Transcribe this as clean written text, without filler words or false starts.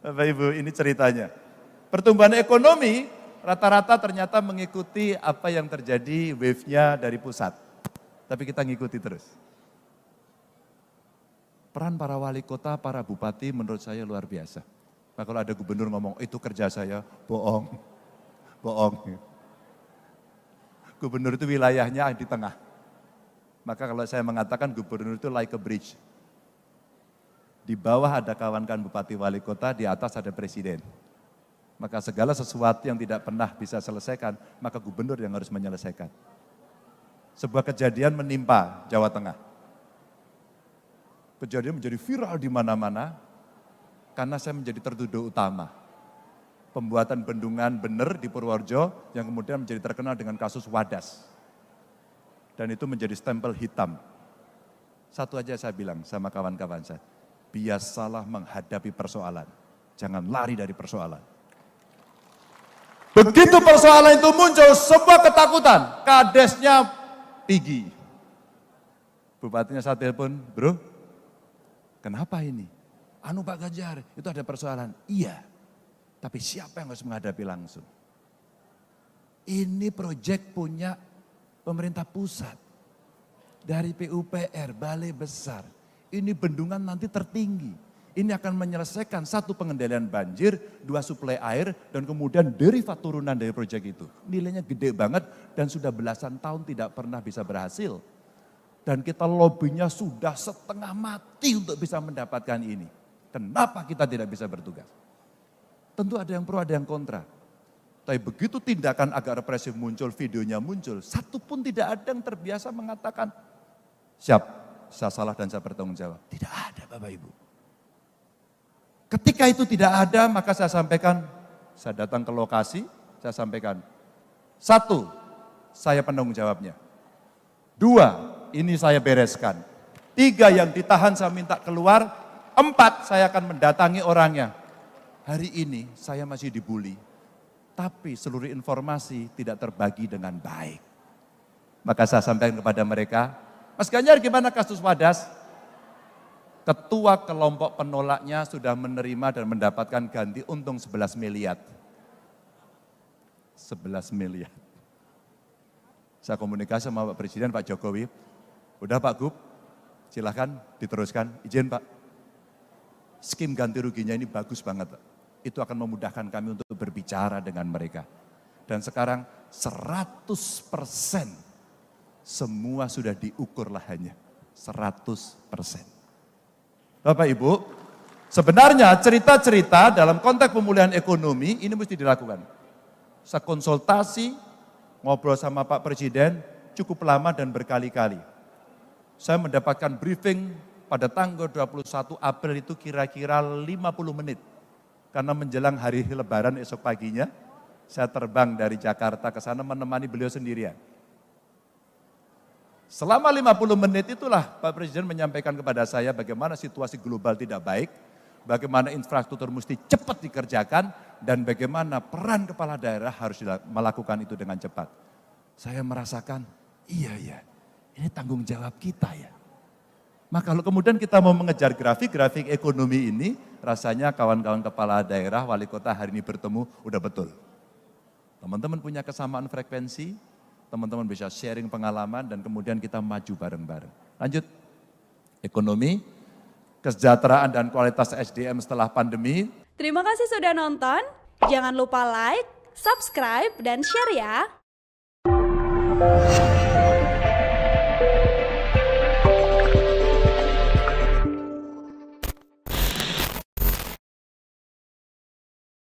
Bapak Ibu, ini ceritanya. Pertumbuhan ekonomi rata-rata ternyata mengikuti apa yang terjadi wave-nya dari pusat. Tapi kita ngikuti terus. Peran para wali kota, para bupati menurut saya luar biasa. Nah, kalau ada gubernur ngomong, itu kerja saya, bohong. Bohong. Gubernur itu wilayahnya di tengah. Maka kalau saya mengatakan gubernur itu like a bridge. Di bawah ada kawan-kawan bupati wali kota, di atas ada presiden. Maka segala sesuatu yang tidak pernah bisa selesaikan, maka gubernur yang harus menyelesaikan. Sebuah kejadian menimpa Jawa Tengah. Kejadian menjadi viral di mana-mana, karena saya menjadi tertuduh utama. Pembuatan bendungan bener di Purworejo yang kemudian menjadi terkenal dengan kasus Wadas. Dan itu menjadi stempel hitam. Satu aja saya bilang sama kawan-kawan saya, biasalah menghadapi persoalan, jangan lari dari persoalan. Begitu persoalan itu muncul, sebuah ketakutan, kadesnya tinggi. Bupatinya saya telepon, bro, kenapa ini? Anu Pak Ganjar, itu ada persoalan. Iya, tapi siapa yang harus menghadapi langsung? Ini proyek punya pemerintah pusat. Dari PUPR, Balai Besar. Ini bendungan nanti tertinggi. Ini akan menyelesaikan satu pengendalian banjir, dua suplai air, dan kemudian derivat turunan dari proyek itu. Nilainya gede banget dan sudah belasan tahun tidak pernah bisa berhasil. Dan kita lobbynya sudah setengah mati untuk bisa mendapatkan ini. Kenapa kita tidak bisa bertugas? Tentu ada yang pro, ada yang kontra. Tapi begitu tindakan agak represif muncul, videonya muncul, satu pun tidak ada yang terbiasa mengatakan, siap, saya salah dan saya bertanggung jawab. Tidak ada Bapak Ibu. Ketika itu tidak ada, maka saya sampaikan, saya datang ke lokasi, saya sampaikan, satu, saya penanggung jawabnya. Dua, ini saya bereskan. Tiga, yang ditahan saya minta keluar. Empat, saya akan mendatangi orangnya. Hari ini saya masih dibully, tapi seluruh informasi tidak terbagi dengan baik. Maka saya sampaikan kepada mereka, Mas Ganjar gimana kasus Wadas? Ketua kelompok penolaknya sudah menerima dan mendapatkan ganti untung 11 miliar. 11 miliar. Saya komunikasi sama Pak Presiden, Pak Jokowi, udah Pak Gub, silahkan diteruskan, izin Pak. Skim ganti ruginya ini bagus banget. Itu akan memudahkan kami untuk berbicara dengan mereka. Dan sekarang 100% semua sudah diukur lahannya. 100%. Bapak Ibu, sebenarnya cerita-cerita dalam konteks pemulihan ekonomi ini mesti dilakukan. Saya konsultasi, ngobrol sama Pak Presiden cukup lama dan berkali-kali. Saya mendapatkan briefing pada tanggal 21 April itu kira-kira 50 menit. Karena menjelang hari Lebaran esok paginya, saya terbang dari Jakarta ke sana menemani beliau sendirian. Selama 50 menit itulah Pak Presiden menyampaikan kepada saya bagaimana situasi global tidak baik, bagaimana infrastruktur mesti cepat dikerjakan, dan bagaimana peran kepala daerah harus melakukan itu dengan cepat. Saya merasakan, iya, ini tanggung jawab kita ya. Maka kalau kemudian kita mau mengejar grafik ekonomi ini, rasanya kawan-kawan kepala daerah, wali kota hari ini bertemu, udah betul. Teman-teman punya kesamaan frekuensi, teman-teman bisa sharing pengalaman, dan kemudian kita maju bareng-bareng. Lanjut, ekonomi, kesejahteraan dan kualitas SDM setelah pandemi. Terima kasih sudah nonton, jangan lupa like, subscribe, dan share ya.